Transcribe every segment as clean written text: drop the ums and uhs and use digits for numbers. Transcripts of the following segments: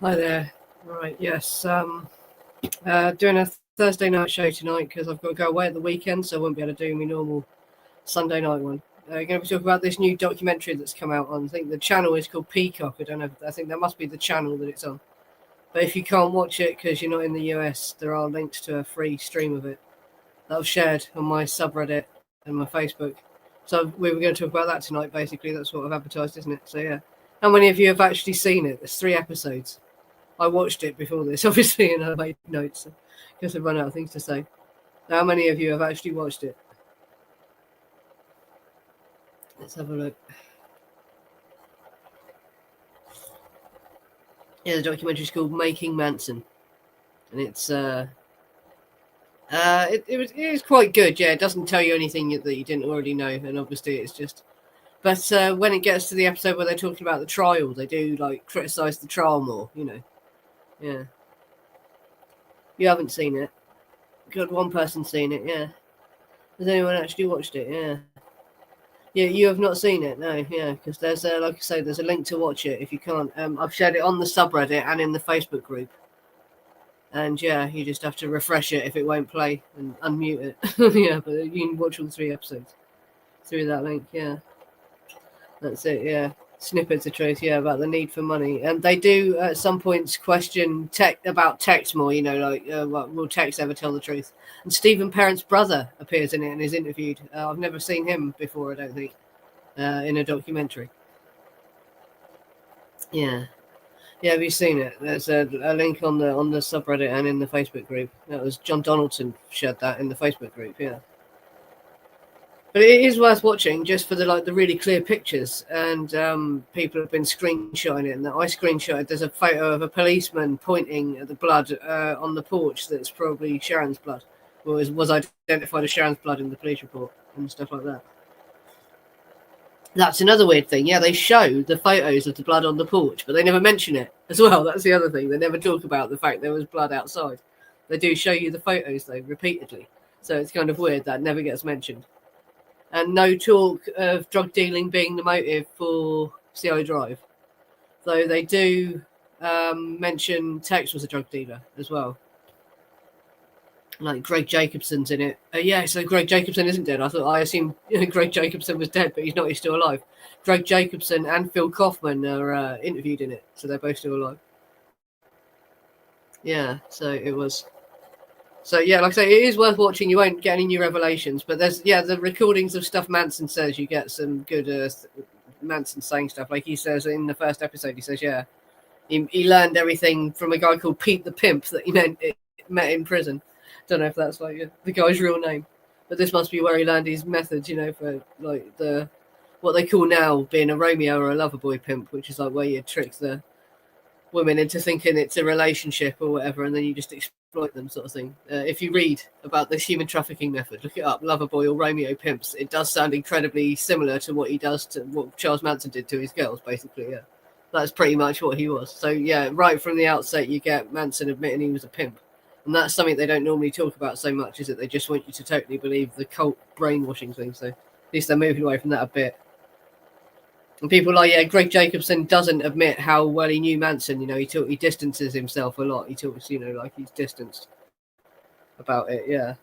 Hi there. Right, yes. Doing a Thursday night show tonight because I've got to go away at the weekend, so I won't be able to do my normal Sunday night one. Going to be talking about this new documentary that's come out on. I think the channel is called Peacock. I don't know. I think that must be the channel that it's on. But if you can't watch it because you're not in the US, there are links to a free stream of it that I've shared on my subreddit and my Facebook. So we were going to talk about that tonight. Basically, that's what I've advertised, isn't it? So yeah. How many of you have actually seen it? There's 3 episodes. I watched it before this, obviously, and I made notes because I've run out of things to say. How many of you have actually watched it? Let's have a look. Yeah, the documentary is called Making Manson, and it's it is quite good. Yeah, it doesn't tell you anything that you didn't already know, and obviously it's just. But when it gets to the episode where they're talking about the trial, they do like criticize the trial more. Yeah. You haven't seen it. Got one person seen it. Yeah. Has anyone actually watched it? Yeah. Yeah, you have not seen it, no, yeah, because there's like I say, there's a link to watch it if you can't. I've shared it on the subreddit and in the Facebook group, and yeah, you just have to refresh it if it won't play and unmute it. Yeah, but you can watch all 3 episodes through that link. Yeah, that's it. Yeah, snippets of truth. Yeah, about the need for money, and they do at some points question tech about text more. Like will text ever tell the truth? And Stephen Parent's brother appears in it and is interviewed. I've never seen him before, I don't think. In a documentary. Yeah, yeah. Have you seen it? There's a link on the subreddit and in the Facebook group. That was John Donaldson shared that in the Facebook group. Yeah, but it is worth watching just for the really clear pictures, and people have been screenshotting it. And I screenshotted. There's a photo of a policeman pointing at the blood on the porch. That's probably Sharon's blood. Was identified as Sharon's blood in the police report and stuff like that. That's another weird thing. Yeah, they show the photos of the blood on the porch, but they never mention it as well. That's the other thing. They never talk about the fact there was blood outside. They do show you the photos, though, repeatedly. So it's kind of weird that never gets mentioned. And no talk of drug dealing being the motive for CO Drive. Though they do mention Tex was a drug dealer as well. Like Greg Jacobson's in it. Yeah, so Greg Jacobson isn't dead. I assumed Greg Jacobson was dead, but he's not. He's still alive. Greg Jacobson and Phil Kaufman are interviewed in it, so they're both still alive. Yeah, so it was. So yeah, like I say, it is worth watching. You won't get any new revelations, but there's the recordings of stuff Manson says. You get some good Manson saying stuff. Like he says in the first episode, he says, yeah, he learned everything from a guy called Pete the Pimp that he met in prison. Don't know if that's like the guy's real name, but this must be where he learned his methods, for like what they call now being a Romeo or a lover boy pimp, which is like where you trick the women into thinking it's a relationship or whatever, and then you just exploit them, sort of thing. If you read about this human trafficking method, look it up, lover boy or Romeo pimps. It does sound incredibly similar to what he does to what Charles Manson did to his girls, basically. Yeah, that's pretty much what he was. So yeah, right from the outset, you get Manson admitting he was a pimp. And that's something they don't normally talk about so much, is it? They just want you to totally believe the cult brainwashing thing. So at least they're moving away from that a bit. And people are like, yeah, Greg Jacobson doesn't admit how well he knew Manson. He distances himself a lot. He talks, like he's distanced about it. Yeah.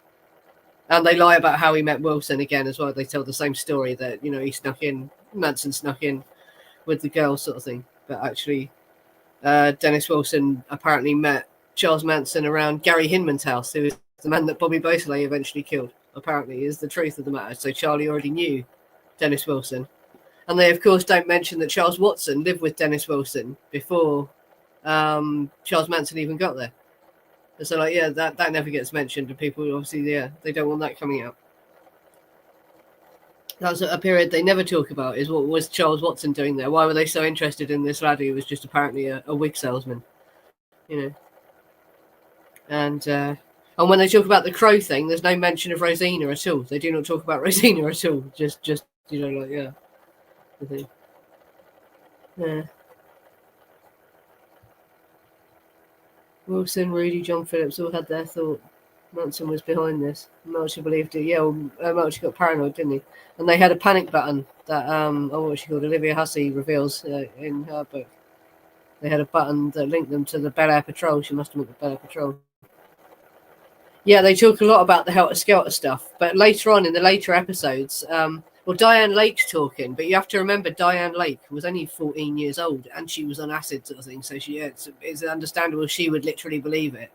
And they lie about how he met Wilson again as well. They tell the same story that, Manson snuck in with the girl sort of thing. But actually, Dennis Wilson apparently met Charles Manson around Gary Hinman's house, who is the man that Bobby Beausoleil eventually killed, apparently, is the truth of the matter. So Charlie already knew Dennis Wilson. And they, of course, don't mention that Charles Watson lived with Dennis Wilson before Charles Manson even got there. And so, like, yeah, that never gets mentioned. And people, obviously, yeah, they don't want that coming out. That's a period they never talk about, is what was Charles Watson doing there? Why were they so interested in this lad who was just apparently a wig salesman? And when they talk about the crow thing, there's no mention of Rosina at all. They do not talk about Rosina at all. Just like, yeah. The thing. Yeah. Wilson, Rudy, John Phillips all had their thought. Manson was behind this. Melcher believed it. Yeah, Melcher got paranoid, didn't he? And they had a panic button that what's she called? Olivia Hussey reveals in her book. They had a button that linked them to the Bel Air Patrol. She must have been the Bel Air Patrol. Yeah, they talk a lot about the Helter Skelter stuff, but later on in the later episodes, well, Diane Lake's talking, but you have to remember Diane Lake was only 14 years old and she was on acid sort of thing, so it's understandable she would literally believe it.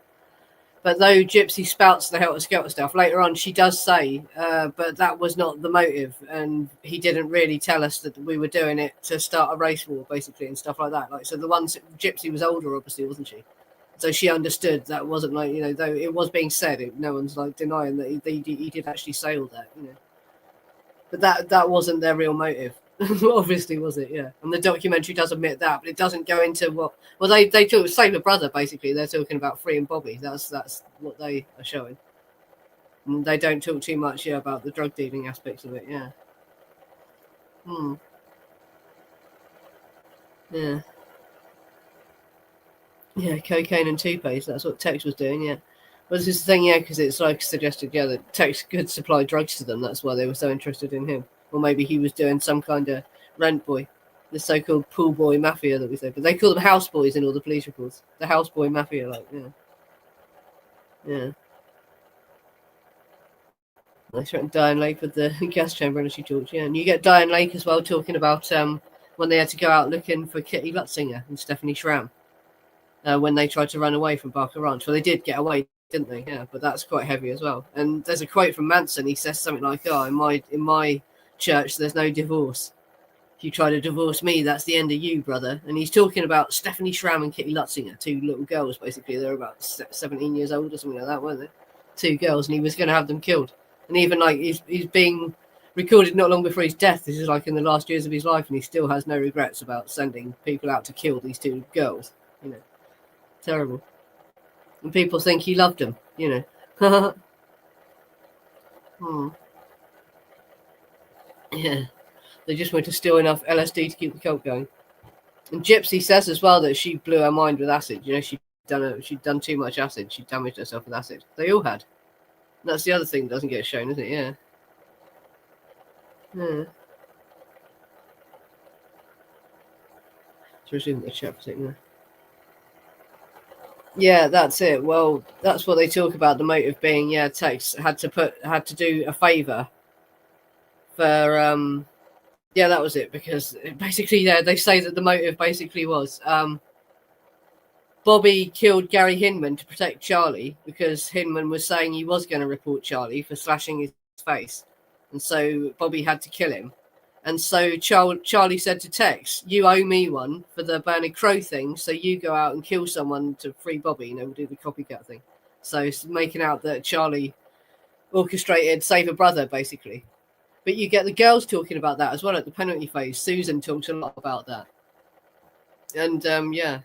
But though Gypsy spouts the Helter Skelter stuff, later on she does say, but that was not the motive, and he didn't really tell us that we were doing it to start a race war, basically, and stuff like that. Like, so the ones, Gypsy was older, obviously, wasn't she? So she understood that wasn't like, you know, though it was being said, no one's like denying that he did actually say all that, you know. But that wasn't their real motive. Obviously, was it? Yeah. And the documentary does admit that, but it doesn't go into what. Well, they talk save a brother, basically. They're talking about freeing Bobby. That's what they are showing. And they don't talk too much, yeah, about the drug dealing aspects of it. Yeah. Yeah. Yeah, cocaine and toothpaste. That's what Tex was doing. Yeah. Well, this is the thing, yeah, because it's like suggested, yeah, that Tex could supply drugs to them. That's why they were so interested in him. Or maybe he was doing some kind of rent boy, the so-called pool boy mafia that we said. But they call them house boys in all the police reports. The house boy mafia, like, yeah. Yeah. They threatened Diane Lake with the gas chamber as she talked, yeah. And you get Diane Lake as well talking about when they had to go out looking for Kitty Lutzinger and Stephanie Schramm when they tried to run away from Barker Ranch. Well, they did get away, didn't they? Yeah, but that's quite heavy as well. And there's a quote from Manson. He says something like, "Oh, in my church, there's no divorce. If you try to divorce me, that's the end of you, brother." And he's talking about Stephanie Schramm and Kitty Lutzinger, two little girls, basically. They're about 17 years old or something like that, weren't they? Two girls, and he was going to have them killed. And even like he's being recorded not long before his death. This is like in the last years of his life, and he still has no regrets about sending people out to kill these two girls. You know, terrible. And people think he loved them. You know. Yeah. They just wanted to steal enough LSD to keep the cult going. And Gypsy says as well that she blew her mind with acid. You know, she'd done too much acid. She damaged herself with acid. They all had. And that's the other thing that doesn't get shown, isn't it? Yeah. Yeah. So in the chat particular. Yeah, that's it. Well, that's what they talk about. The motive being, yeah, Tex had to do a favor for yeah, that was it, because basically, yeah, they say that the motive basically was Bobby killed Gary Hinman to protect Charlie, because Hinman was saying he was going to report Charlie for slashing his face, and so Bobby had to kill him. And so Charlie said to Tex, "You owe me one for the Bernard Crow thing, so you go out and kill someone to free Bobby, you know, we'll do the copycat thing." So it's making out that Charlie orchestrated save a brother, basically. But you get the girls talking about that as well at the penalty phase. Susan talks a lot about that. And yeah.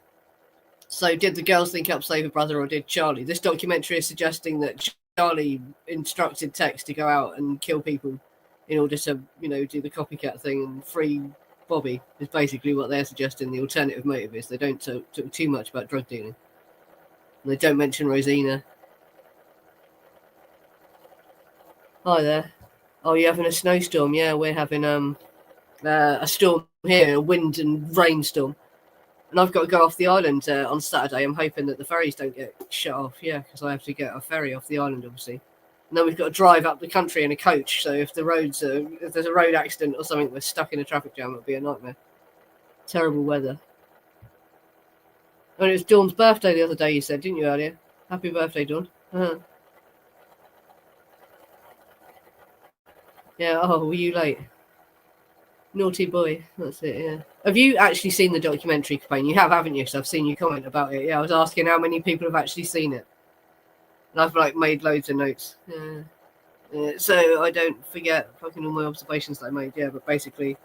So did the girls think up save a brother, or did Charlie? This documentary is suggesting that Charlie instructed Tex to go out and kill people in order to, you know, do the copycat thing and free Bobby, is basically what they're suggesting the alternative motive is. They don't talk too much about drug dealing. And they don't mention Rosina. Hi there. Oh, you're having a snowstorm? Yeah, we're having a storm here, a wind and rainstorm. And I've got to go off the island on Saturday. I'm hoping that the ferries don't get shut off, yeah, because I have to get a ferry off the island, obviously. And then we've got to drive up the country in a coach. So if there's a road accident or something, we're stuck in a traffic jam. It'll be a nightmare. Terrible weather. And it was Dawn's birthday the other day, you said, didn't you, earlier? Happy birthday, Dawn. Uh-huh. Yeah, oh, were you late? Naughty boy. That's it, yeah. Have you actually seen the documentary, Capone? You have, haven't you? So I've seen you comment about it. Yeah, I was asking how many people have actually seen it. And I've like made loads of notes. Yeah. So I don't forget fucking all my observations that I made. Yeah, but basically.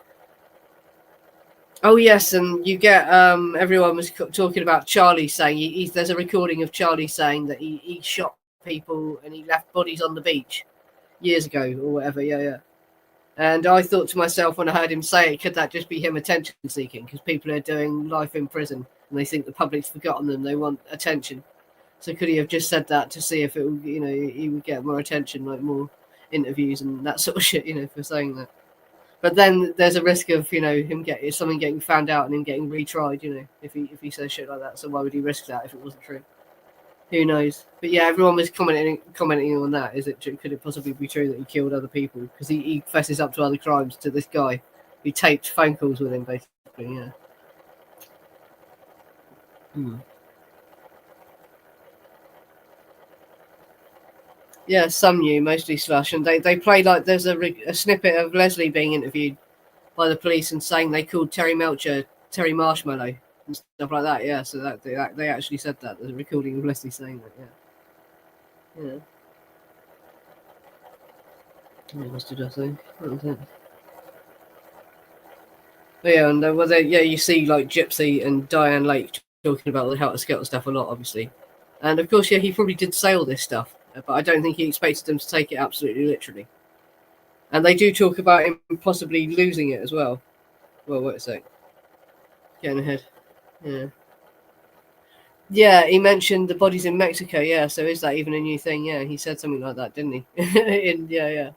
Oh yes, and you get everyone was talking about Charlie saying there's a recording of Charlie saying that he shot people and he left bodies on the beach years ago or whatever. Yeah. And I thought to myself when I heard him say it, could that just be him attention seeking? Because people are doing life in prison and they think the public's forgotten them. They want attention. So could he have just said that to see if it would, you know, he would get more attention, like more interviews and that sort of shit, you know, for saying that. But then there's a risk of him something getting found out and him getting retried. If he says shit like that. So why would he risk that if it wasn't true? Who knows? But yeah, everyone was commenting on that. Is it true? Could it possibly be true that he killed other people? Because he fesses up to other crimes to this guy who taped phone calls with him, basically. Yeah. Yeah, some knew, mostly Slush, and they played like there's a snippet of Leslie being interviewed by the police and saying they called Terry Melcher Terry Marshmallow and stuff like that. Yeah, so that they actually said that. There's a recording of Leslie saying that. Yeah. What did I say? What was it? But yeah, and you see like Gypsy and Diane Lake talking about the Helter Skelter stuff a lot, obviously, and of course, yeah, he probably did say all this stuff, but I don't think he expected them to take it absolutely literally. And they do talk about him possibly losing it as well. Well, wait a sec. Getting ahead. Yeah. Yeah, he mentioned the bodies in Mexico. Yeah, so is that even a new thing? Yeah, he said something like that, didn't he? Yeah.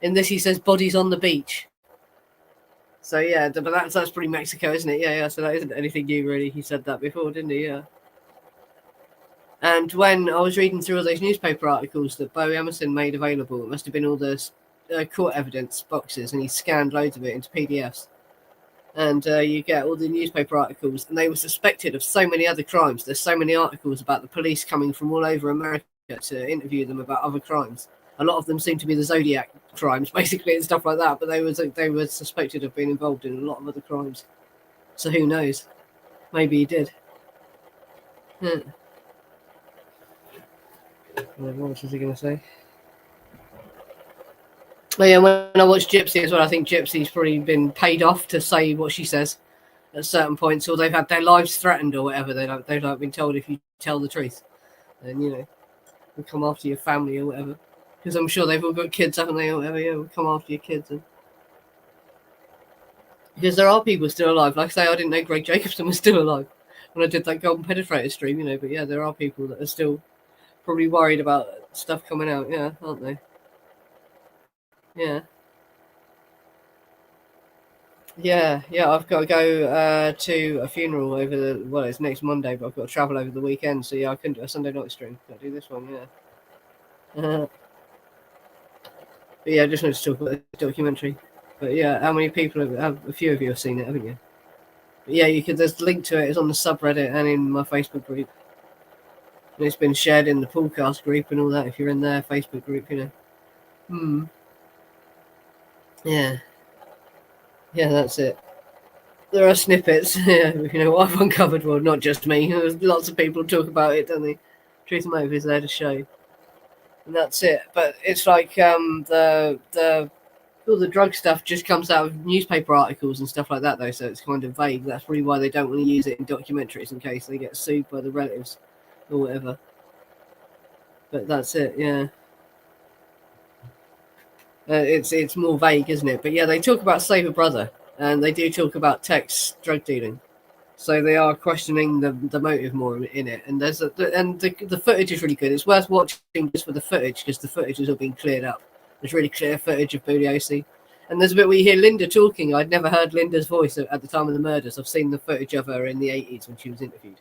In this, he says bodies on the beach. So yeah, but that's pretty Mexico, isn't it? Yeah. So that isn't anything new, really. He said that before, didn't he? Yeah. And when I was reading through all those newspaper articles that Bo Emerson made available, it must have been all the court evidence boxes, and he scanned loads of it into PDFs. And you get all the newspaper articles, and they were suspected of so many other crimes. There's so many articles about the police coming from all over America to interview them about other crimes. A lot of them seem to be the Zodiac crimes, basically, and stuff like that. But they were suspected of being involved in a lot of other crimes. So who knows? Maybe he did. Yeah. What was he going to say? Oh yeah, when I watch Gypsy as well, I think Gypsy's probably been paid off to say what she says at certain points, or they've had their lives threatened or whatever. They've like been told if you tell the truth, then we'll come after your family or whatever. Because I'm sure they've all got kids, haven't they, or whatever? Yeah, we'll come after your kids. Because there are people still alive. Like I say, I didn't know Greg Jacobson was still alive when I did that Golden Penetrator stream, But yeah, there are people that are still probably worried about stuff coming out, yeah, aren't they? Yeah. Yeah, I've got to go to a funeral it's next Monday, but I've got to travel over the weekend, so yeah, I couldn't do a Sunday night stream. Got to do this one, yeah. But yeah, I just wanted to talk about the documentary. But yeah, how many people have a few of you have seen it, haven't you? But yeah, there's a link to it. It's on the subreddit and in my Facebook group. And it's been shared in the podcast group and all that, if you're in their Facebook group, Yeah. Yeah, that's it. There are snippets, what I've uncovered. Well, not just me. There's lots of people talk about it, don't they? Truth Motive is there to show. And that's it. But it's like all the drug stuff just comes out of newspaper articles and stuff like that, though, so it's kind of vague. That's probably why they don't want to use it in documentaries, in case they get sued by the relatives or whatever. But that's it, yeah. It's more vague, isn't it? But yeah, they talk about Save a Brother, and they do talk about Tech's drug dealing. So they are questioning the motive more in it, and the footage is really good. It's worth watching just for the footage, because the footage has all been cleared up. There's really clear footage of Bugliosi, and there's a bit where you hear Linda talking. I'd never heard Linda's voice at the time of the murders. I've seen the footage of her in the 80s when she was interviewed,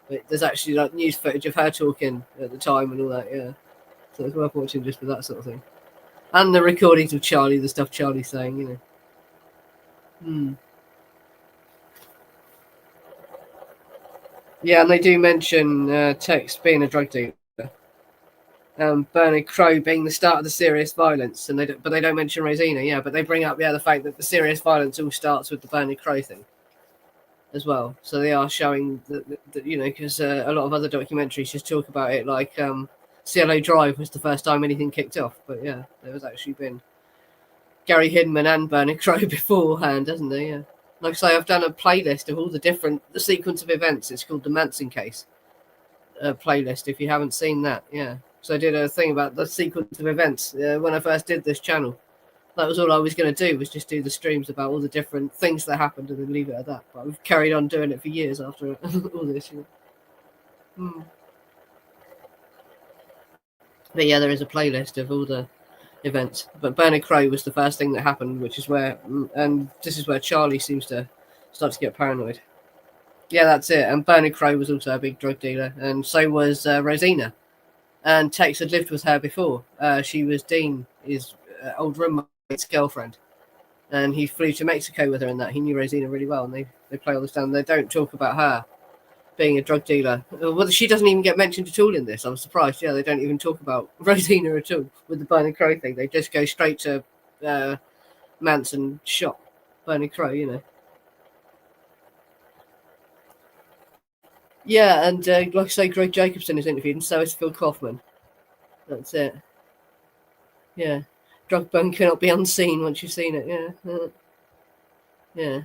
but there's actually like news footage of her talking at the time and all that. Yeah, so it's worth watching just for that sort of thing, and the recordings of Charlie, the stuff Charlie's saying. Yeah, and they do mention Tex being a drug dealer, Bernard Crowe being the start of the serious violence, but they don't mention Rosina. Yeah, but they bring up the fact that the serious violence all starts with the Bernard Crowe thing as well. So they are showing that because a lot of other documentaries just talk about it, like Cielo Drive was the first time anything kicked off. But yeah, there was actually been Gary Hidman and Bernard Crowe beforehand, hasn't there? Yeah. Like I say, I've done a playlist of all the sequence of events. It's called the Manson Case playlist, if you haven't seen that. Yeah. So I did a thing about the sequence of events when I first did this channel. That was all I was going to do, was just do the streams about all the different things that happened and then leave it at that. But we've carried on doing it for years after all this. But yeah, there is a playlist of all the events. But Bernard Crowe was the first thing that happened, which is where, and this is where Charlie seems to start to get paranoid. Yeah, that's it. And Bernard Crowe was also a big drug dealer, and so was Rosina. And Tex had lived with her before. She was Dean, his old roommate's girlfriend. And he flew to Mexico with her and that. He knew Rosina really well, and they play all this down. They don't talk about her being a drug dealer. Well, she doesn't even get mentioned at all in this. I was surprised. Yeah, they don't even talk about Rosina at all with the Bernard Crowe thing. They just go straight to Manson shot Bernard Crowe, you know. Yeah, and like I say, Greg Jacobson is interviewed, and so is Phil Kaufman. That's it. Yeah. Drug burn cannot be unseen once you've seen it. Yeah. Yeah.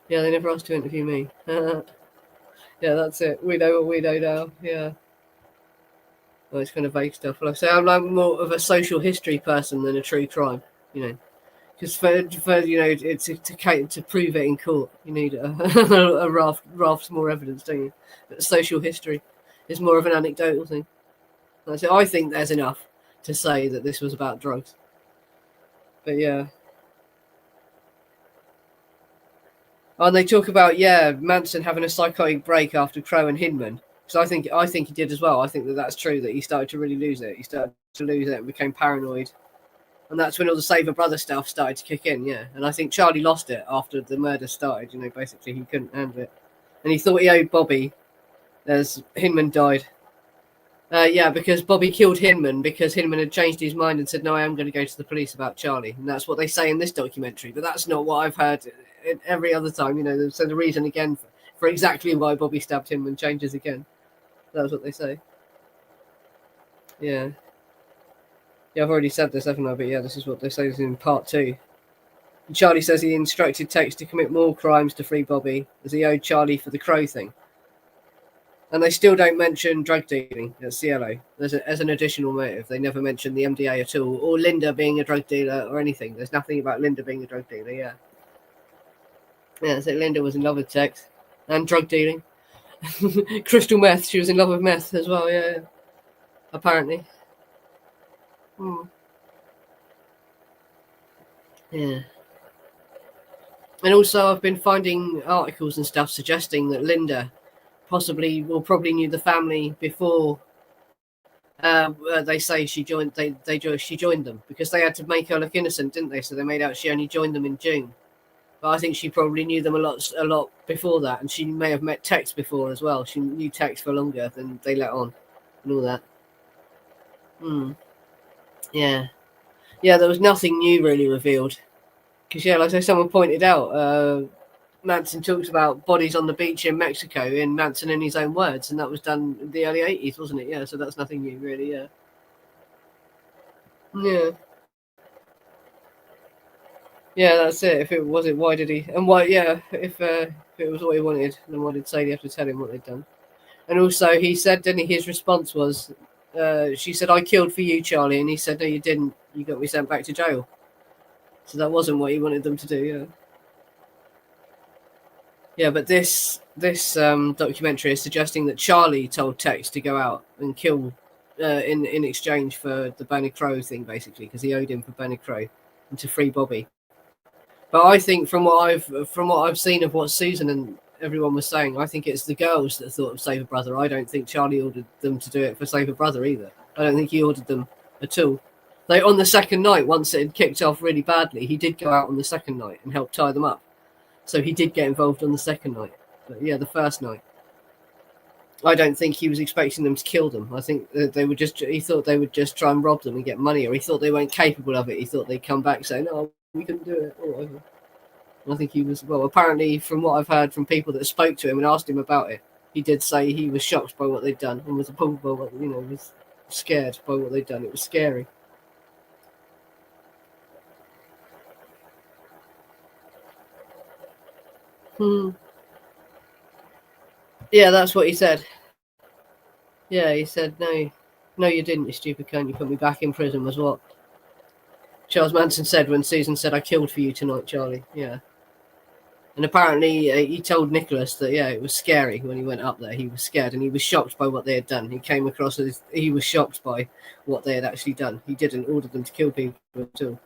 Yeah, they never asked to interview me. Yeah, that's it. We know what we know now. Yeah. Well, it's kind of vague stuff. Like I say, I'm like more of a social history person than a true crime, you know. Because for you know, it's to prove it in court, you need a raft more evidence, don't you? But social history is more of an anecdotal thing. So I think there's enough to say that this was about drugs. But yeah. Oh, and they talk about Manson having a psychotic break after Crowe and Hinman. So I think he did as well. I think that's true. That he started to really lose it. He started to lose it and became paranoid. And that's when all the Save a Brother stuff started to kick in, yeah. And I think Charlie lost it after the murder started. You know, basically he couldn't handle it, and he thought he owed Bobby, as Hinman died. Yeah, because Bobby killed Hinman because Hinman had changed his mind and said, "No, I am going to go to the police about Charlie," and that's what they say in this documentary. But that's not what I've heard every other time. You know, so the reason again for exactly why Bobby stabbed Hinman changes again. That's what they say. Yeah. Yeah, I've already said this, haven't I? But yeah, this is what they say in part 2. And Charlie says he instructed Tex to commit more crimes to free Bobby, as he owed Charlie for the Crow thing. And they still don't mention drug dealing at Cielo as an additional motive. They never mention the MDA at all, or Linda being a drug dealer or anything. There's nothing about Linda being a drug dealer, yeah. Yeah, so Linda was in love with Tex and drug dealing. Crystal meth, she was in love with meth as well, yeah. Apparently. Yeah. And also I've been finding articles and stuff suggesting that Linda probably knew the family before they say she joined she joined them, because they had to make her look innocent, didn't they? So they made out she only joined them in June. But I think she probably knew them a lot before that, and she may have met Tex before as well. She knew Tex for longer than they let on and all that. Yeah. Yeah, there was nothing new really revealed. Because, yeah, like I say, someone pointed out, Manson talks about bodies on the beach in Mexico in Manson in his own words, and that was done in the early 80s, wasn't it? Yeah, so that's nothing new, really, yeah. Yeah. Yeah, that's it. If it was it, why did he? And why, yeah, if it was what he wanted, then why did Sadie have to tell him what they'd done? And also, he said, didn't he, his response was, she said, "I killed for you, Charlie," and he said, "No, you didn't. You got me sent back to jail." So that wasn't what he wanted them to do, yeah. Yeah, but this documentary is suggesting that Charlie told Tex to go out and kill in exchange for the Bernard Crowe thing, basically, because he owed him for Bernard Crowe and to free Bobby. But I think from what I've seen of what Susan and everyone was saying, I think it's the girls that thought of Save a Brother. I don't think Charlie ordered them to do it for Save a Brother either. I don't think he ordered them at all. Like on the second night, once it had kicked off really badly, he did go out on the second night and help tie them up. So he did get involved on the second night. But yeah, the first night, I don't think he was expecting them to kill them. I think he thought they would just try and rob them and get money, or he thought they weren't capable of it. He thought they'd come back saying, "No, we couldn't do it," or whatever. And I think he was, well, apparently from what I've heard from people that spoke to him and asked him about it, he did say he was shocked by what they'd done and was appalled by what, was scared by what they'd done. It was scary. Yeah, that's what he said. Yeah, he said, no, you didn't, you stupid cunt. You put me back in prison was what Charles Manson said when Susan said, "I killed for you tonight, Charlie." Yeah. And apparently he told Nicholas that, yeah, it was scary when he went up there. He was scared and he was shocked by what they had done. He came across as he was shocked by what they had actually done. He didn't order them to kill people at all.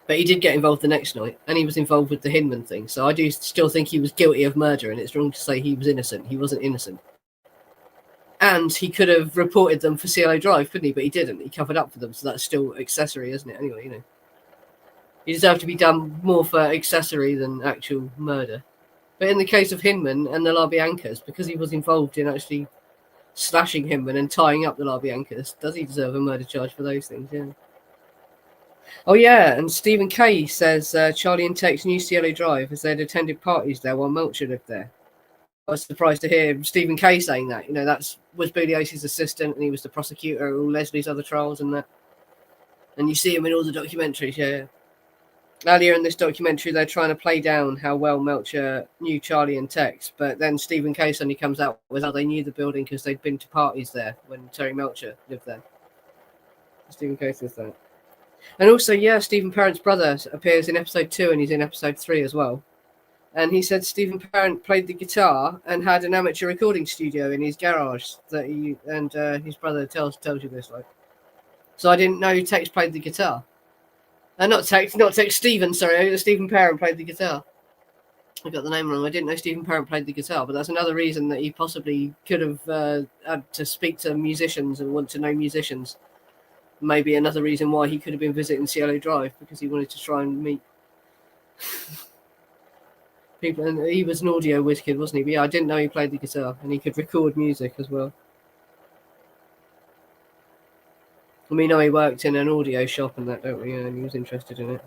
But he did get involved the next night, and he was involved with the Hinman thing. So I do still think he was guilty of murder, and it's wrong to say he was innocent. He wasn't innocent. And he could have reported them for CLO Drive, couldn't he? But he didn't. He covered up for them, so that's still accessory, isn't it? Anyway, you know. He deserved to be done more for accessory than actual murder. But in the case of Hinman and the LaBiancas, because he was involved in actually slashing Hinman and tying up the LaBiancas, does he deserve a murder charge for those things? Yeah. Oh, yeah, and Stephen Kay says Charlie and Tex knew CLO Drive as they'd attended parties there while Melcher lived there. I was surprised to hear Stephen Kay saying that. You know, that was Bugliosi's assistant, and he was the prosecutor at all Leslie's other trials and that. And you see him in all the documentaries, yeah. Earlier in this documentary, they're trying to play down how well Melcher knew Charlie and Tex, but then Stephen Kay suddenly comes out with how they knew the building because they'd been to parties there when Terry Melcher lived there. Stephen Kay says that. And also, yeah, Stephen Parent's brother appears in episode 2 and he's in episode 3 as well. And he said Stephen Parent played the guitar and had an amateur recording studio in his garage that he and his brother tells you this, like. So I didn't know Tex played the guitar. Not Tex, Stephen, sorry. Stephen Parent played the guitar. I got the name wrong. I didn't know Stephen Parent played the guitar, but that's another reason that he possibly could have had to speak to musicians and want to know musicians. Maybe another reason why he could have been visiting CLO Drive, because he wanted to try and meet people. And he was an audio whiz kid, wasn't he? But yeah, I didn't know he played the guitar and he could record music as well. We know he worked in an audio shop and that, don't we? Yeah, and he was interested in it.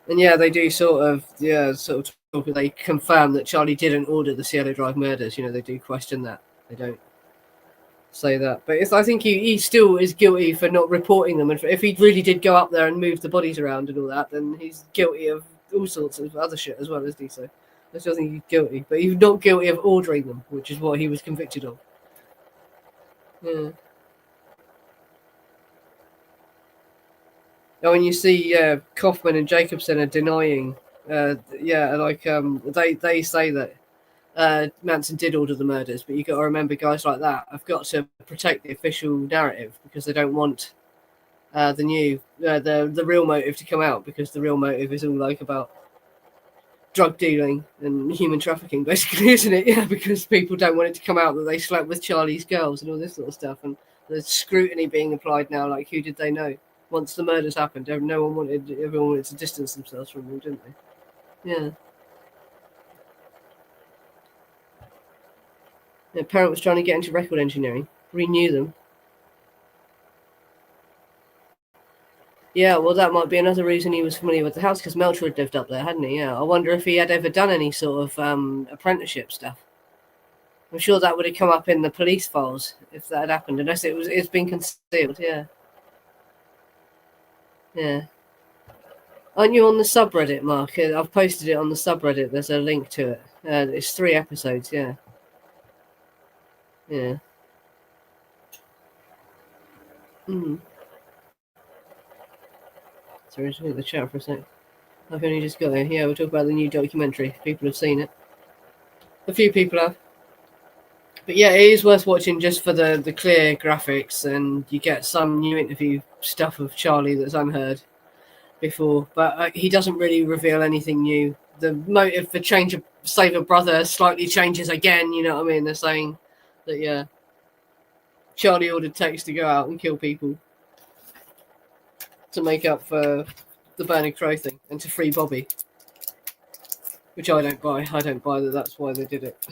And yeah, they do sort of talk. They confirm that Charlie didn't order the CLO Drive murders. You know, they do question that. They don't say that. But I think he still is guilty for not reporting them. And if he really did go up there and move the bodies around and all that, then he's guilty of all sorts of other shit as well, isn't he? So I still think he's guilty. But he's not guilty of ordering them, which is what he was convicted of. Yeah. Oh, and you see Kaufman and Jacobson are denying, they say that Manson did order the murders, but you've got to remember guys like that have got to protect the official narrative because they don't want the real motive to come out, because the real motive is all like about drug dealing and human trafficking, basically, isn't it? Yeah, because people don't want it to come out that they slept with Charlie's girls and all this sort of stuff, and there's scrutiny being applied now, like who did they know? Once the murders happened, everyone wanted to distance themselves from them, didn't they? Yeah. Yeah, Parent was trying to get into record engineering. We knew them. Yeah, well, that might be another reason he was familiar with the house, because Melcher had lived up there, hadn't he? Yeah. I wonder if he had ever done any sort of apprenticeship stuff. I'm sure that would have come up in the police files if that had happened, unless it's been concealed. Yeah. Yeah. Aren't you on the subreddit, Mark? I've posted it on the subreddit. There's a link to it. It's 3 episodes, yeah. Yeah. Sorry, just hit the chat for a sec. I've only just got there. Yeah, we'll talk about the new documentary. People have seen it. A few people have. But yeah, it is worth watching just for the clear graphics, and you get some new interview stuff of Charlie that's unheard before. But he doesn't really reveal anything new. The motive for save a brother slightly changes again, you know what I mean? They're saying that, yeah, Charlie ordered Tex to go out and kill people to make up for the Bernard Crow thing and to free Bobby. Which I don't buy. I don't buy that that's why they did it.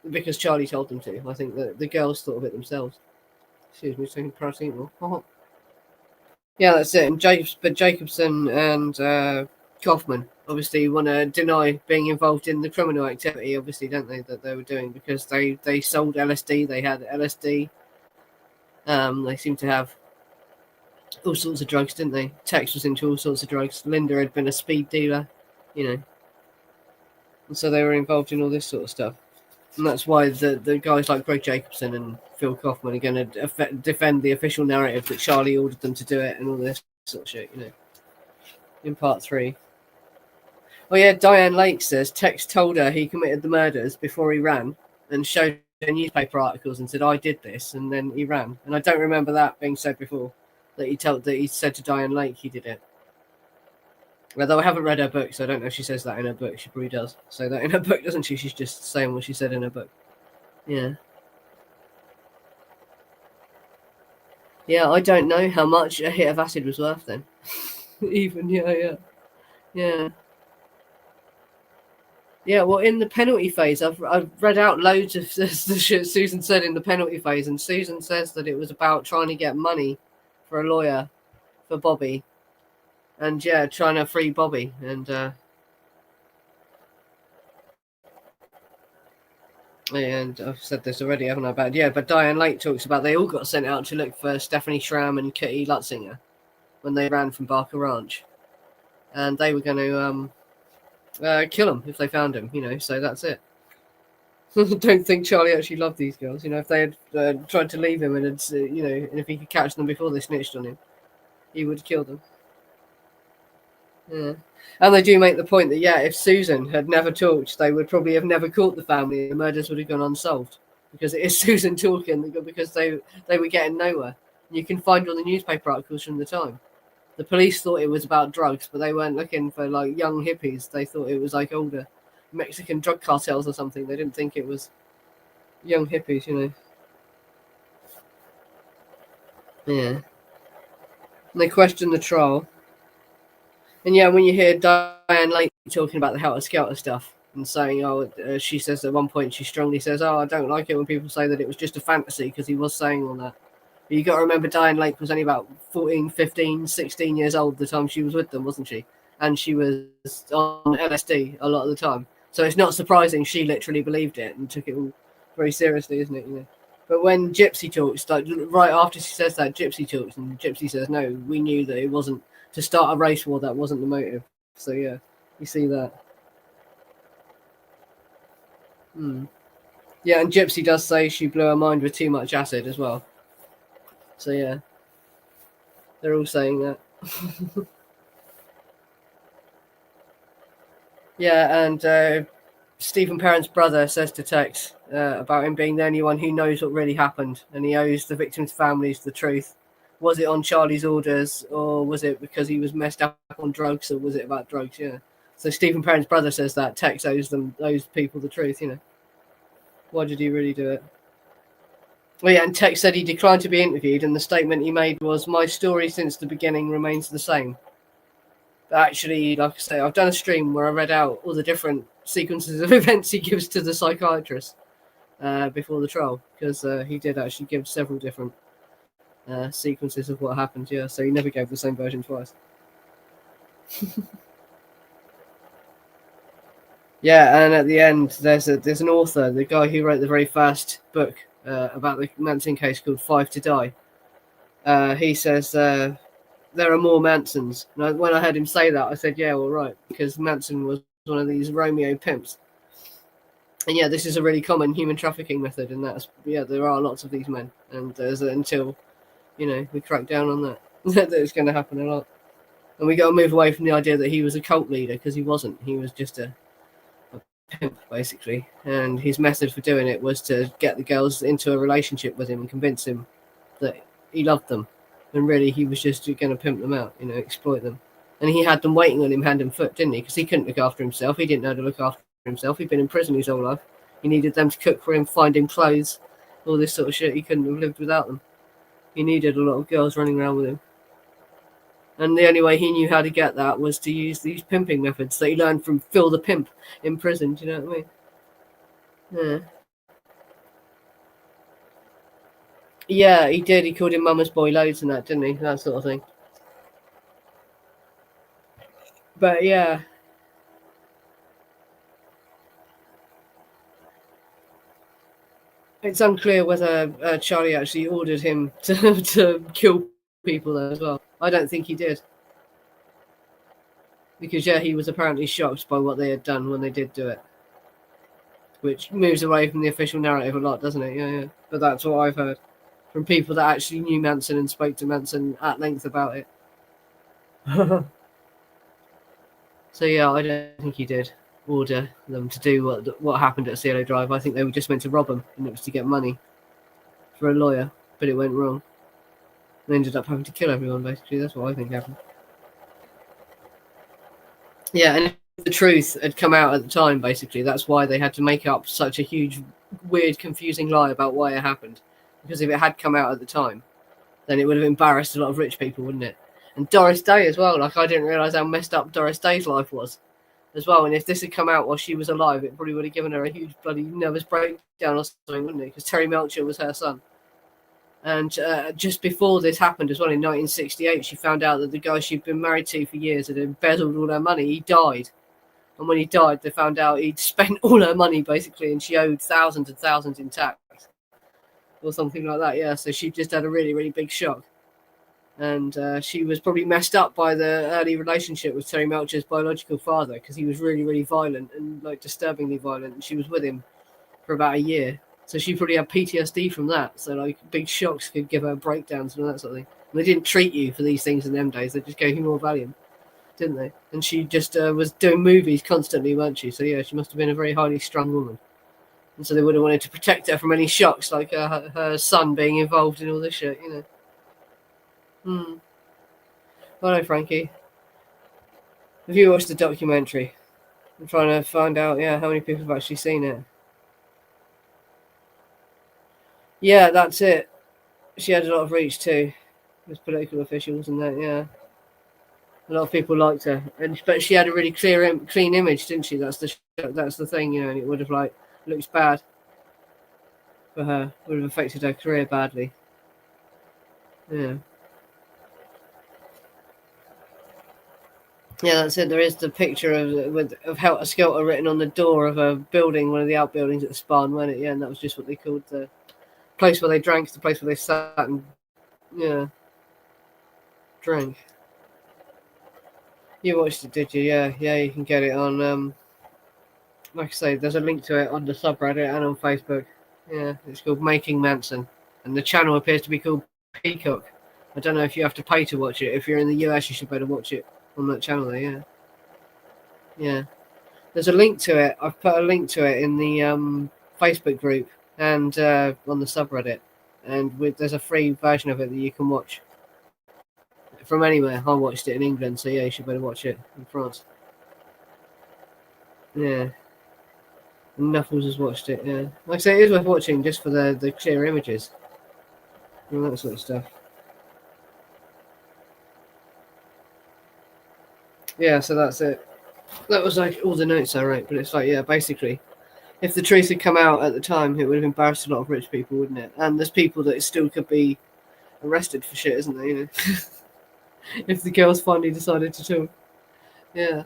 Because Charlie told them to. I think that the girls thought of it themselves. Excuse me, taking paracetamol. Yeah, that's it. And Jacobson and Kaufman obviously want to deny being involved in the criminal activity, obviously, don't they, that they were doing, because they sold LSD, they had LSD. They seem to have all sorts of drugs, didn't they? Tex was into all sorts of drugs. Linda had been a speed dealer, you know. And so they were involved in all this sort of stuff. And that's why the guys like Greg Jacobson and Phil Kaufman are going to defend the official narrative that Charlie ordered them to do it and all this sort of shit, in part 3. Oh yeah, Diane Lake says Tex told her he committed the murders before he ran and showed her newspaper articles and said, I did this, and then he ran. And I don't remember that being said before, that he said to Diane Lake he did it. Although I haven't read her book, so I don't know if she says that in her book. She probably does say that in her book, doesn't she? She's just saying what she said in her book. Yeah. Yeah, I don't know how much a hit of acid was worth then. Even, yeah. Yeah, well, in the penalty phase, I've read out loads of the shit Susan said in the penalty phase, and Susan says that it was about trying to get money for a lawyer for Bobby. And yeah, trying to free Bobby, and I've said this already, haven't I? But Diane Lake talks about they all got sent out to look for Stephanie Schramm and Kitty Lutzinger when they ran from Barker Ranch, and they were going to kill him if they found him, So that's it. I don't think Charlie actually loved these girls, If they had tried to leave him and and if he could catch them before they snitched on him, he would kill them. Yeah. And they do make the point that, if Susan had never talked, they would probably have never caught the family. The murders would have gone unsolved because it is Susan talking, because they were getting nowhere. You can find all the newspaper articles from the time. The police thought it was about drugs, but they weren't looking for like young hippies. They thought it was like older Mexican drug cartels or something. They didn't think it was young hippies, Yeah. And they questioned the trial. And yeah, when you hear Diane Lake talking about the Helter Skelter stuff and saying, she says at one point, she strongly says, I don't like it when people say that it was just a fantasy, because he was saying all that. But you got to remember Diane Lake was only about 14, 15, 16 years old the time she was with them, wasn't she? And she was on LSD a lot of the time. So it's not surprising she literally believed it and took it all very seriously, isn't it? But when Gypsy talks, like right after she says that, Gypsy talks, and Gypsy says, no, we knew that it wasn't to start a race war, that wasn't the motive. So yeah, you see that. Yeah, and Gypsy does say she blew her mind with too much acid as well. So yeah, they're all saying that. Yeah, and Stephen Parent's brother says to Tex about him being the only one who knows what really happened, and he owes the victims' families the truth. Was it on Charlie's orders, or was it because he was messed up on drugs, or was it about drugs? Yeah. So Stephen Parent's brother says that Tex owes people the truth. Why did he really do it? Well, yeah, and Tex said he declined to be interviewed, and the statement he made was, "My story since the beginning remains the same." But actually, like I say, I've done a stream where I read out all the different sequences of events he gives to the psychiatrist before the trial, because he did actually give several different sequences of what happened. Yeah, so he never gave the same version twice. Yeah, and at the end, there's an author, the guy who wrote the very first book about the Manson case, called Five to Die. He says there are more Mansons. And when I heard him say that, I said, yeah, well, right, because Manson was one of these Romeo pimps. And yeah, this is a really common human trafficking method, and there are lots of these men, and until we crack down on that, that it's going to happen a lot. And we got to move away from the idea that he was a cult leader, because he wasn't. He was just a pimp, basically. And his method for doing it was to get the girls into a relationship with him and convince him that he loved them. And really, he was just going to pimp them out, exploit them. And he had them waiting on him hand and foot, didn't he? Because he couldn't look after himself. He didn't know how to look after himself. He'd been in prison his whole life. He needed them to cook for him, find him clothes, all this sort of shit. He couldn't have lived without them. He needed a lot of girls running around with him. And the only way he knew how to get that was to use these pimping methods that he learned from Phil the Pimp in prison. Do you know what I mean? Yeah, he did. He called him Mama's boy loads and that, didn't he? That sort of thing. But yeah. It's unclear whether Charlie actually ordered him to kill people there as well. I don't think he did. Because, yeah, he was apparently shocked by what they had done when they did do it. which moves away from the official narrative a lot, doesn't it? Yeah. But that's what I've heard from people that actually knew Manson and spoke to Manson at length about it. So yeah, I don't think he did order them to do what happened at Cielo Drive. I think they were just meant to rob him, and it was to get money for a lawyer, but it went wrong. They ended up having to kill everyone, basically. That's what I think happened. Yeah, and if the truth had come out at the time, basically, that's why they had to make up such a huge, weird, confusing lie about why it happened. Because if it had come out at the time, then it would have embarrassed a lot of rich people, wouldn't it? And Doris Day as well. Like, I didn't realise how messed up Doris Day's life was as well. And if this had come out while she was alive, it probably would have given her a huge bloody nervous breakdown or something, wouldn't it? Because Terry Melcher was her son. And just before this happened as well, in 1968, she found out that the guy she'd been married to for years had embezzled all her money. He died. And when he died, they found out he'd spent all her money, basically, and she owed thousands and thousands in tax. Or something like that, yeah. So she just had a really, really big shock. And she was probably messed up by the early relationship with Terry Melcher's biological father, because he was really, really violent and like disturbingly violent. And she was with him for about a year. So she probably had PTSD from that. So like big shocks could give her breakdowns and all that sort of thing. And they didn't treat you for these things in them days. They just gave you more Valium, didn't they? And she just was doing movies constantly, weren't she? So yeah, she must have been a very highly strung woman. And so they would have wanted to protect her from any shocks, like her son being involved in all this shit, you know. Hello, Frankie. Have you watched the documentary? I'm trying to find out, how many people have actually seen it. Yeah, that's it. She had a lot of reach too, with political officials and that, yeah. A lot of people liked her, but she had a really clean image, didn't she? That's the thing, you know. And it would have looked bad for her. Would have affected her career badly. Yeah. Yeah, that's it. There is the picture of Helter Skelter written on the door of a building, one of the outbuildings at the Span, wasn't it? Yeah, and that was just what they called the place where they drank, the place where they sat and drank. You watched it, did you? Yeah, you can get it on. Like I say, there's a link to it on the subreddit and on Facebook. Yeah, it's called Making Manson, and the channel appears to be called Peacock. I don't know if you have to pay to watch it. If you're in the US, you should better watch it on that channel there. Yeah. There's a link to it. I've put a link to it in the Facebook group and on the subreddit, and there's a free version of it that you can watch from anywhere. I watched it in England, so yeah, you should better watch it in France. Yeah. Knuckles has watched it, yeah. Like I say, it is worth watching just for the clear images and that sort of stuff. Yeah, so that's it. That was like all the notes I wrote, but it's like, yeah, basically, if the truth had come out at the time, it would have embarrassed a lot of rich people, wouldn't it? And there's people that still could be arrested for shit, isn't there, you know? If the girls finally decided to talk. Yeah.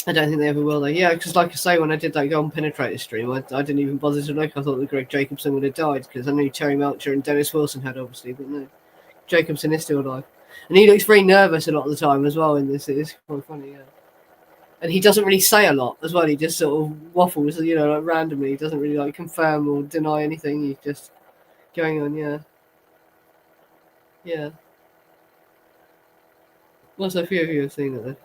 I don't think they ever will, though. Yeah, because like I say, when I did that Golden Penetrator stream, I didn't even bother to look. I thought that Greg Jacobson would have died, because I knew Terry Melcher and Dennis Wilson had, obviously, but no. Jacobson is still alive. And he looks very nervous a lot of the time as well in this. It is quite funny, yeah. And he doesn't really say a lot as well. He just sort of waffles, you know, like randomly. He doesn't really like confirm or deny anything. He's just going on, yeah. Yeah. Well, so a few of you have seen it then.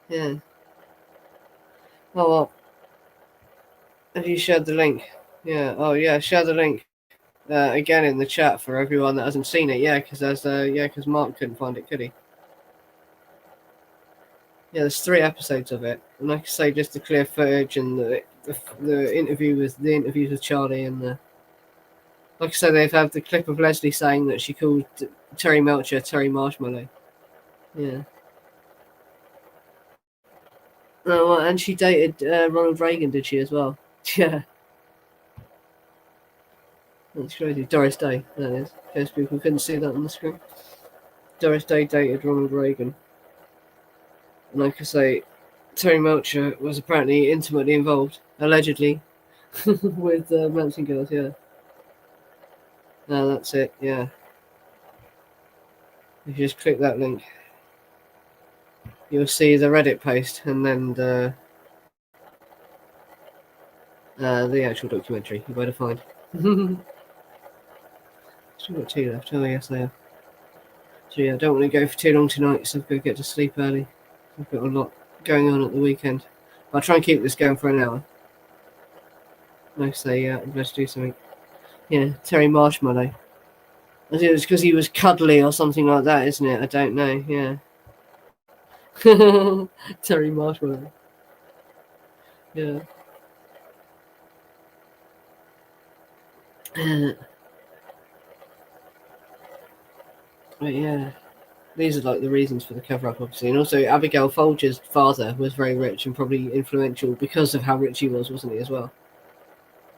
Yeah. Oh, well. Have you shared the link? Yeah. Oh, yeah. Share the link again in the chat for everyone that hasn't seen it. Yeah, because Mark couldn't find it, could he? Yeah, there's 3 episodes of it, and like I say, just the clear footage and the interviews with Charlie and the. Like I say, they've had the clip of Leslie saying that she called Terry Melcher Terry Marshmallow. Yeah. Oh, and she dated Ronald Reagan, did she as well? Yeah. That's crazy. Doris Day, that is. In case people couldn't see that on the screen. Doris Day dated Ronald Reagan. And like I say, Terry Melcher was apparently intimately involved, allegedly, with Manson girls, yeah. No, that's it, yeah. If you just click that link. you'll see the Reddit post and then the actual documentary. You better find. Still got 2 left. Oh yes, they are. So yeah, I don't want to go for too long tonight, so I've got to get to sleep early. I've got a lot going on at the weekend. But I'll try and keep this going for an hour. I say, let's do something. Yeah, Terry Marshmallow. I think it's because he was cuddly or something like that, isn't it? I don't know. Yeah. Terry Marshmallow. Yeah. But yeah, these are like the reasons for the cover up, obviously. And also, Abigail Folger's father was very rich and probably influential because of how rich he was, wasn't he, as well?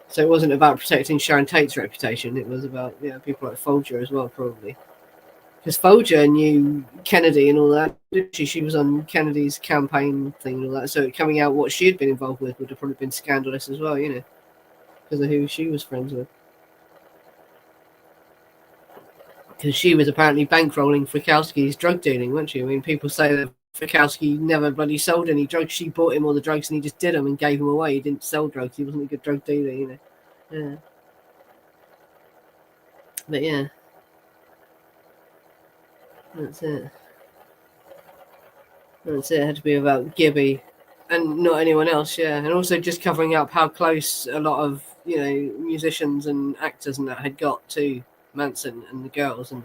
So it wasn't about protecting Sharon Tate's reputation, it was about people like Folger as well, probably. Because Folger knew Kennedy and all that. She was on Kennedy's campaign thing and all that. So coming out what she had been involved with would have probably been scandalous as well, because of who she was friends with. Because she was apparently bankrolling Frykowski's drug dealing, wasn't she? I mean, people say that Frykowski never bloody sold any drugs. She bought him all the drugs and he just did them and gave them away. He didn't sell drugs. He wasn't a good drug dealer, Yeah. But yeah. That's it. It had to be about Gibby and not anyone else, yeah. And also just covering up how close a lot of, musicians and actors and that had got to Manson and the girls. And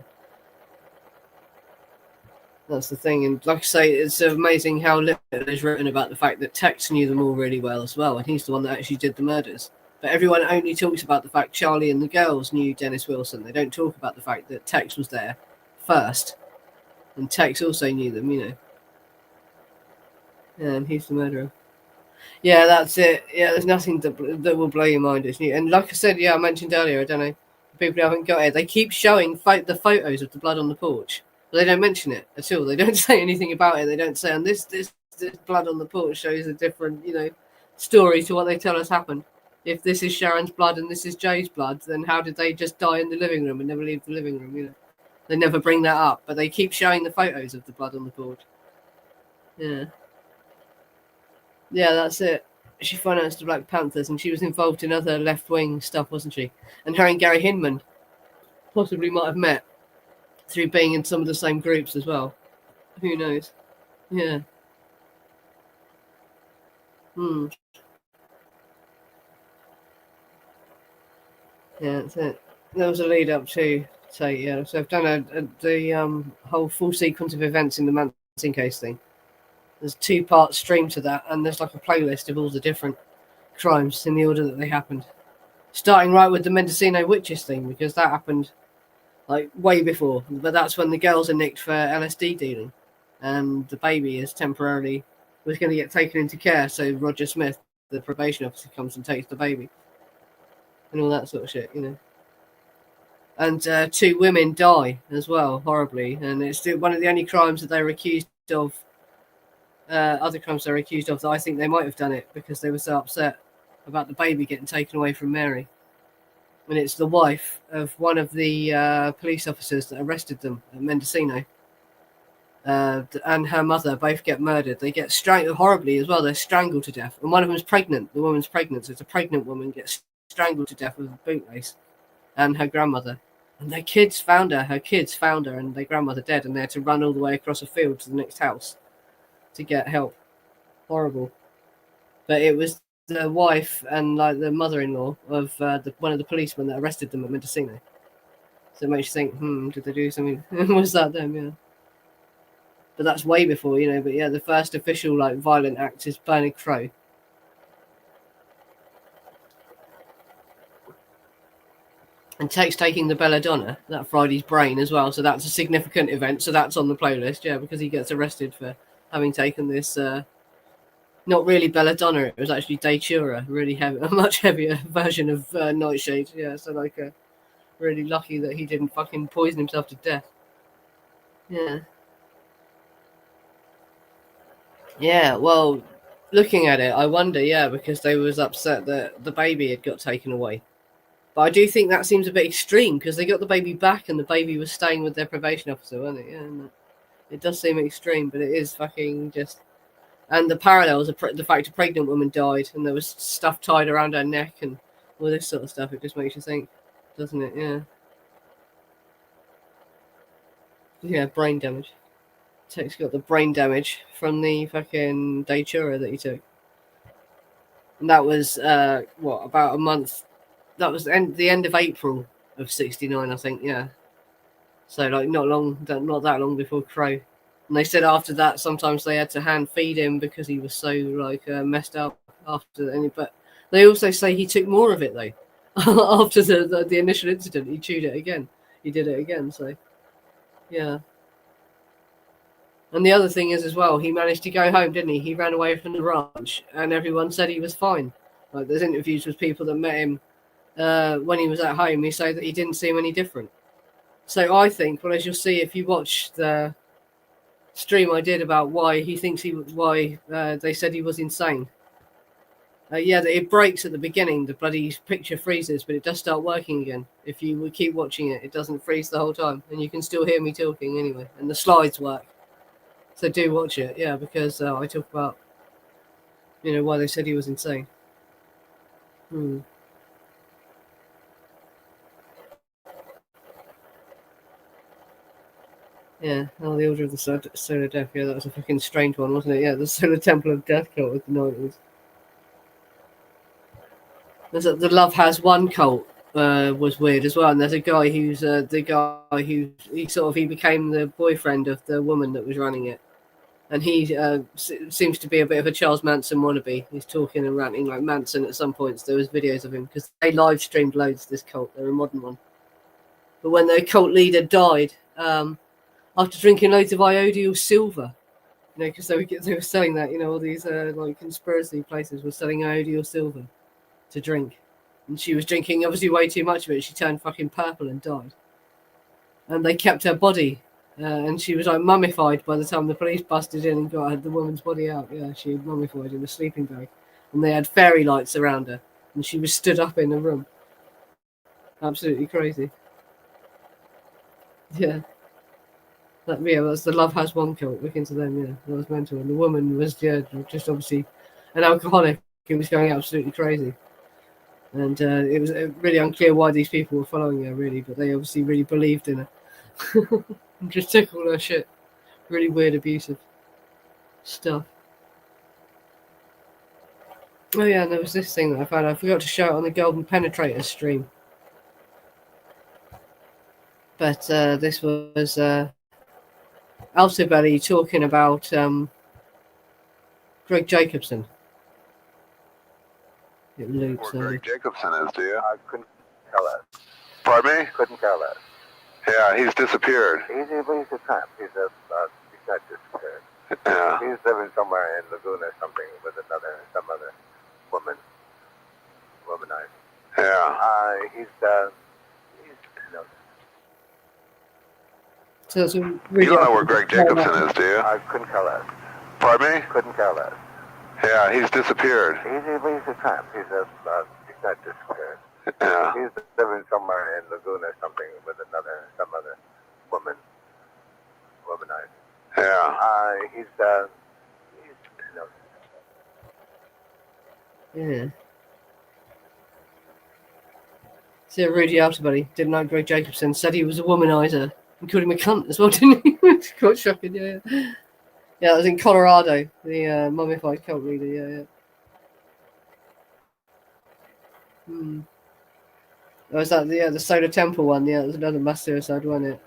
that's the thing. And like I say, it's amazing how little is written about the fact that Tex knew them all really well as well. And he's the one that actually did the murders. But everyone only talks about the fact Charlie and the girls knew Dennis Wilson. They don't talk about the fact that Tex was there first. And Tex also knew them, Yeah, and he's the murderer. Yeah, that's it. Yeah, there's nothing that will blow your mind. It's new. And like I said, I mentioned earlier, I don't know, people who haven't got it, they keep showing the photos of the blood on the porch. But they don't mention it at all. They don't say anything about it. They don't say, and this blood on the porch shows a different, story to what they tell us happened. If this is Sharon's blood and this is Jay's blood, then how did they just die in the living room and never leave the living room, They never bring that up, but they keep showing the photos of the blood on the porch. Yeah. Yeah, that's it. She financed the Black Panthers and she was involved in other left-wing stuff, wasn't she? And her and Gary Hinman possibly might have met through being in some of the same groups as well. Who knows? Yeah. Yeah, that's it. There was a lead up to so I've done the whole full sequence of events in the Manson case thing. There's 2-part stream to that, and there's like a playlist of all the different crimes in the order that they happened. Starting right with the Mendocino witches thing, because that happened like way before. But that's when the girls are nicked for LSD dealing, and the baby was going to get taken into care. So Roger Smith, the probation officer, comes and takes the baby, and all that sort of shit, And 2 women die as well, horribly, and it's one of the only crimes that they were accused of. Other crimes they're accused of that I think they might have done it because they were so upset about the baby getting taken away from Mary. And it's the wife of one of the police officers that arrested them at Mendocino. And her mother both get murdered. They get strangled horribly as well. They're strangled to death. And one of them is pregnant. The woman's pregnant. So it's a pregnant woman gets strangled to death with a bootlace. And her grandmother. And their kids found her. Her kids found her and their grandmother dead. And they had to run all the way across a field to the next house to get help. Horrible. But it was the wife and like the mother-in-law of one of the policemen that arrested them at Mendocino. So it makes you think, did they do something? Was that them? Yeah. But that's way before, But yeah, the first official like violent act is Bernard Crow. And Tex taking the belladonna, that Friday's brain as well. So that's a significant event. So that's on the playlist, yeah, because he gets arrested for having taken this. Not really belladonna, it was actually datura, really heavy, a much heavier version of nightshade. Yeah, so like really lucky that he didn't fucking poison himself to death. Yeah. Yeah, well, looking at it, I wonder, because they was upset that the baby had got taken away. But I do think that seems a bit extreme because they got the baby back and the baby was staying with their probation officer, wasn't it? Yeah. It does seem extreme, but it is fucking just. And the parallels of the fact a pregnant woman died and there was stuff tied around her neck and all this sort of stuff. It just makes you think, doesn't it? Yeah. Yeah, brain damage. Tech's got the brain damage from the fucking Datura that he took. And that was, about a month. That was the end of April of 69, I think, yeah. So, like, not that long before Crow. And they said after that, sometimes they had to hand feed him because he was so, messed up after any. But they also say he took more of it, though. After the initial incident, he chewed it again. He did it again, so, yeah. And the other thing is, as well, he managed to go home, didn't he? He ran away from the ranch, and everyone said he was fine. Like, there's interviews with people that met him when he was at home. He said that he didn't seem any different. So I think, well, as you'll see if you watch the stream I did about why he thinks they said he was insane. It breaks at the beginning. The bloody picture freezes, but it does start working again. If you would keep watching it, it doesn't freeze the whole time, and you can still hear me talking anyway. And the slides work. So do watch it, yeah, because I talk about, why they said he was insane. Yeah, the Order of the Solar Death. Yeah, that was a fucking strange one, wasn't it? Yeah, the Solar Temple of Death cult of the 90s. The Love Has One cult was weird as well, and there's a guy who's he became the boyfriend of the woman that was running it. And he seems to be a bit of a Charles Manson wannabe. He's talking and ranting like Manson at some points. There was videos of him because they live streamed loads of this cult. They're a modern one. But when their cult leader died, after drinking loads of iodial silver, because they were selling that, all these conspiracy places were selling iodial silver to drink. And she was drinking obviously way too much of it. She turned fucking purple and died. And they kept her body. And she was like mummified by the time the police busted in and got the woman's body out. Yeah, she was mummified in a sleeping bag. And they had fairy lights around her. And she was stood up in the room. Absolutely crazy. Yeah. That's the Love Has One cult. Look into them, yeah. That was mental. And the woman was, just obviously an alcoholic who was going absolutely crazy. And it was really unclear why these people were following her, really. But they obviously really believed in her. And just took all her shit. Really weird, abusive stuff. Oh yeah, and there was this thing that I found. I forgot to show it on the Golden Penetrator stream. But this was Belly talking about Greg Jacobson. It loops. Greg Jacobson is, do you? I couldn't tell that. Pardon me? Couldn't tell that. Yeah, he's disappeared. He's a tramp. He's not disappeared. Yeah. He's living somewhere in Laguna or something with some other womanized. Yeah. He's So it's really you don't know where Greg Jacobson is, do you? I couldn't tell that. Pardon me? Couldn't tell that. Yeah, he's disappeared. He's a tramp. He's not disappeared. Yeah. He's living somewhere in Laguna or something with some other womanized. Yeah. He's Yeah. See, Rudy Altabelli didn't like Greg Jacobson, said he was a womanizer, and called him a cunt as well, didn't he? It's quite shocking, yeah. Yeah, it was in Colorado, the mummified cult leader, yeah. Was that the Solar Temple one? Yeah, it was another mass suicide, wasn't it?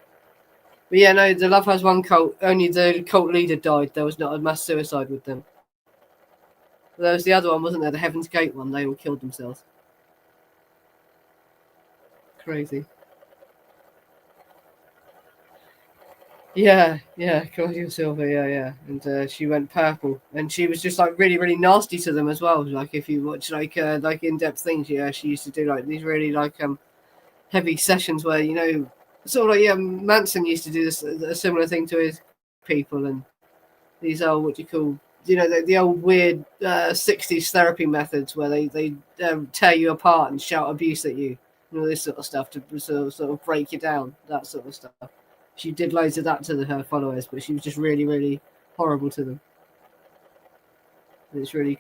But yeah, no, the Love Has One cult, only the cult leader died. There was not a mass suicide with them. There was the other one, wasn't there? The Heaven's Gate one. They all killed themselves. Crazy. Yeah, Claudia Silver, yeah. And she went purple. And she was just like really, really nasty to them as well. Like if you watch like in-depth things, yeah, she used to do like these really heavy sessions where, sort of like Manson used to do this a similar thing to his people, and these are what you call the old weird 60s therapy methods where they tear you apart and shout abuse at you and all this sort of stuff to sort of break you down, that sort of stuff. she did loads of that to her followers, but she was just really, really horrible to them. And it's really,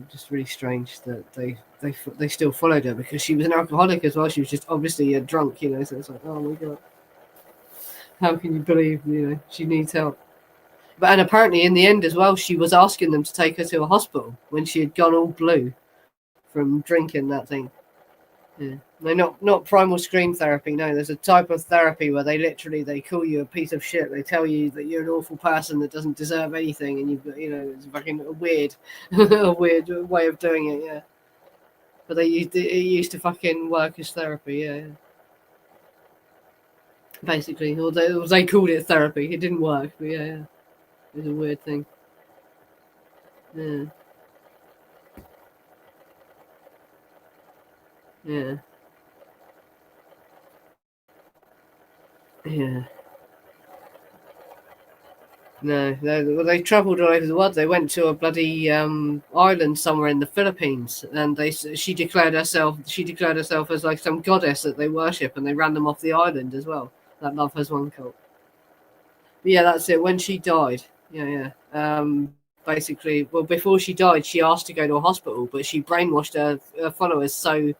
just really strange that they still followed her because she was an alcoholic as well. She was just obviously a drunk, you know. So it's like, oh my god, how can you believe, you know, she needs help? But and apparently in the end as well, she was asking them to take her to a hospital when she had gone all blue from drinking that thing. Yeah. No, not primal scream therapy. No, there's a type of therapy where they call you a piece of shit. They tell you that you're an awful person that doesn't deserve anything, and you've got, you know, it's fucking a weird, a weird way of doing it. Yeah, but it used to fucking work as therapy. Yeah. Basically, although they called it therapy, it didn't work. But yeah, it was a weird thing. Yeah. Yeah. Yeah. No, they travelled all over the world. They went to a bloody island somewhere in the Philippines, and she declared herself as like some goddess that they worship, and they ran them off the island as well. That Love Has One cult. But yeah, that's it. When she died, yeah. Basically, well, before she died, she asked to go to a hospital, but she brainwashed her followers so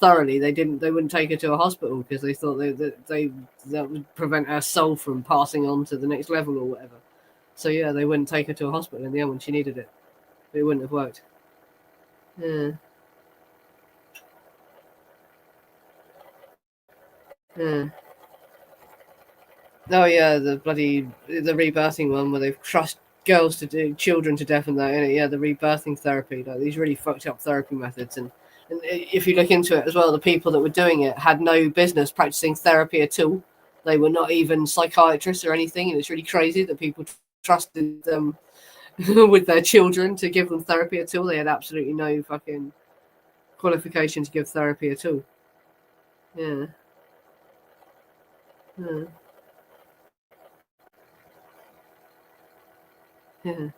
thoroughly they wouldn't take her to a hospital because they thought that would prevent her soul from passing on to the next level or whatever. So yeah, they wouldn't take her to a hospital in the end when she needed it. It wouldn't have worked. Yeah. Yeah. Oh yeah, the rebirthing one where they've crushed children to death and that. Yeah, the rebirthing therapy, like these really fucked up therapy methods. And if you look into it as well, the people that were doing it had no business practicing therapy at all. They were not even psychiatrists or anything, and it's really crazy that people trusted them with their children to give them therapy at all. They had absolutely no fucking qualification to give therapy at all. Yeah. Yeah. Yeah.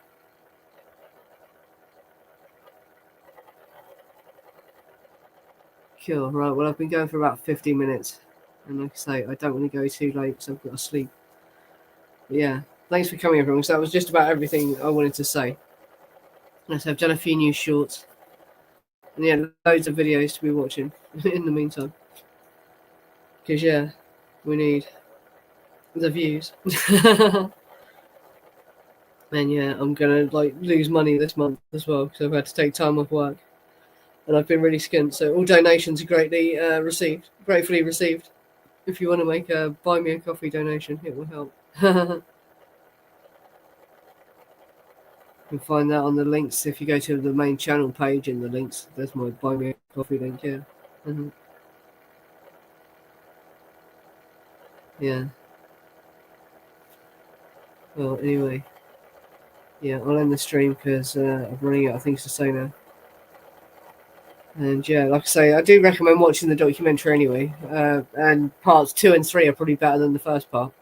Cool. Right. Well, I've been going for about 50 minutes. And like I say, I don't want to go too late, so I've got to sleep. But yeah. Thanks for coming, everyone. So that was just about everything I wanted to say. So I've done a few new shorts. And yeah, loads of videos to be watching in the meantime. Because yeah, we need the views. And yeah, I'm gonna lose money this month as well because I've had to take time off work, and I've been really skint. So all donations are gratefully received. If you want to make a buy me a coffee donation, it will help. You can find that on the links if you go to the main channel page in the links. There's my buy me a coffee link. Yeah. Mm-hmm. Yeah. Well, anyway. Yeah, I'll end the stream because I'm running out of things to say now. And yeah, like I say, I do recommend watching the documentary anyway. And parts 2 and 3 are probably better than the first part.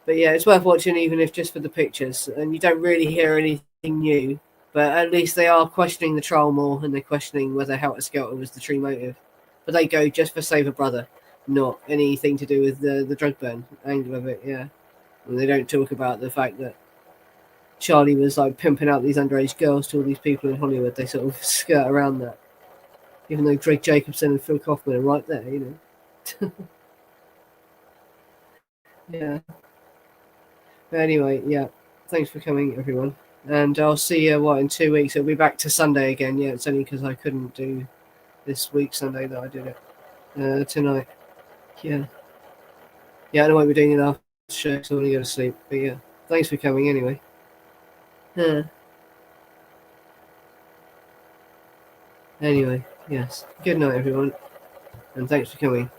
But yeah, it's worth watching even if just for the pictures. And you don't really hear anything new, but at least they are questioning the trial more, and they're questioning whether Helter Skelter was the true motive. But they go just for save a brother, not anything to do with the drug burn angle of it. Yeah, and they don't talk about the fact that Charlie was like pimping out these underage girls to all these people in Hollywood. They sort of skirt around that, even though Greg Jacobson and Phil Kaufman are right there, you know. Yeah. But anyway, yeah. Thanks for coming, everyone. And I'll see you, in 2 weeks? It'll be back to Sunday again. Yeah, it's only because I couldn't do this week Sunday that I did it tonight. Yeah. Yeah, I know what we're doing in after show, so I want to go to sleep. But yeah, thanks for coming anyway. Anyway, yes. Good night, everyone. And thanks for coming.